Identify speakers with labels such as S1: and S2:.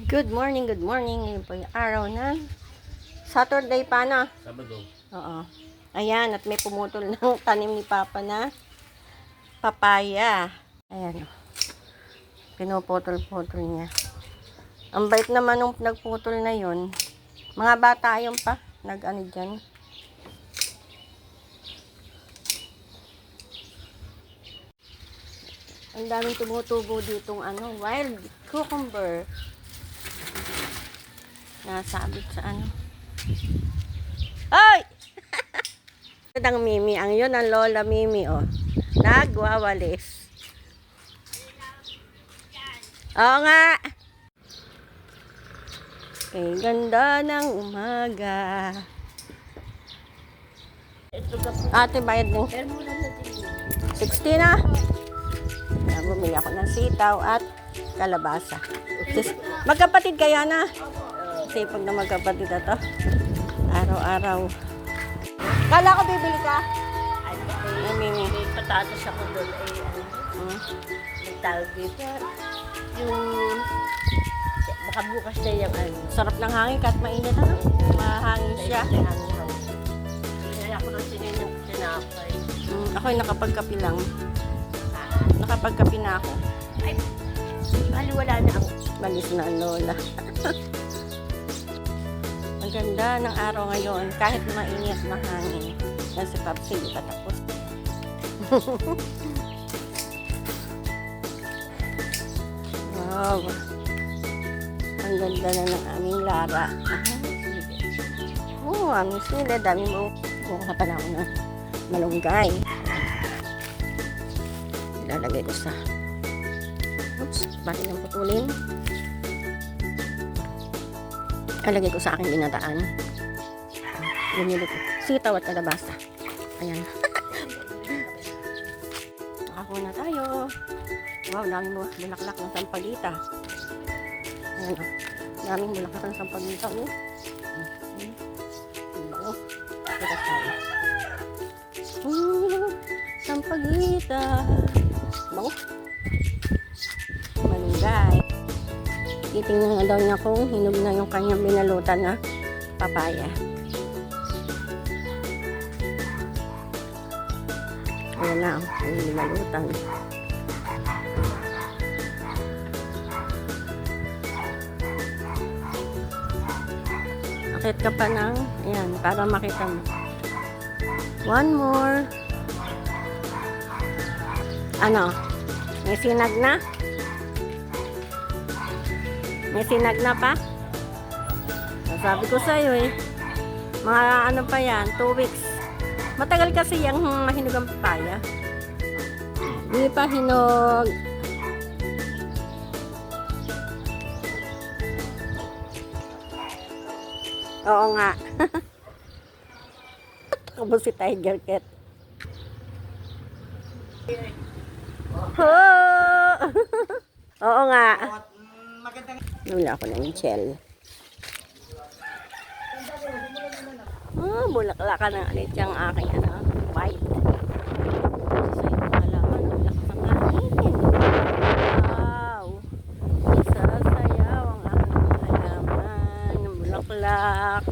S1: Good morning, good morning. Ngayon po yung araw na Saturday pa na.
S2: Sabado.
S1: Oo. Ayan, at may pumutol ng tanim ni Papa na papaya. Ayan. Pinuputol-putol niya. Ang bait naman nung nagputol na yon. Mga bata yun pa. Nag-ano dyan. Ang daming tumutubo ditong wild cucumber. Nasabit sa ano. Ay! Ang Mimi. Ang yun, ang Lola Mimi, oh. Nagwawalis. Oo nga. Kay ganda ng umaga. Ate, bayad ng 60 na. Bumili ako ng sitaw at kalabasa. Magkapatid kaya na. Sipag na magkapatid na to. Araw-araw. Kala ko bibili ka?
S3: Ay, may patatas ako doon. May tawag dito. Yung, baka bukas na yung
S1: Sarap ng hangin kahit mainit ha. Mahangin siya.
S3: Kaya ako doon sinapay.
S1: Ako'y nakapagkapi lang. Nakapagkapi na ako.
S3: Ay, bali wala na ako.
S1: Balis na ang Lola. Ang ganda ng araw ngayon. Kahit mainit na hangin. Yan si Papsi, di pa tapos. Wow. Ang ganda na ng aming Lara. Oh, aming sila. Dami mo. Mukha pa na ako na malunggay. Ilalagay ko sa... Oops, bakit nang putulin? Ilalagay ko sa aking binataan. Lumili ko. Sitaw at kalabasa. Ayan. Nakakuha na tayo. Wow, daming bulaklak ng sampagita. Ayan o. Daming bulaklak ng sampagita. Oh. Oh. Kita tayo. Sampagita. Bango. Malunggay. Titingnan nga daw niya kung hinog na yung kanyang binalutan na papaya. Ayan na, yung binalutan. Akit ka pa ng, ayan, para makita mo. One more. Ano? May sinag na? May sinag na pa? Sabi ko sa'yo eh. Mga ano pa yan, 2 weeks. Matagal kasi yung mahinog ang papaya. Hindi pa hinog. Oo nga. Takbo si Tiger Cat. Oo nga. Nula ako ng shell. Bulaklak na ulit yung aking white. Wow! Isasayaw ang aking halaman ng bulaklak.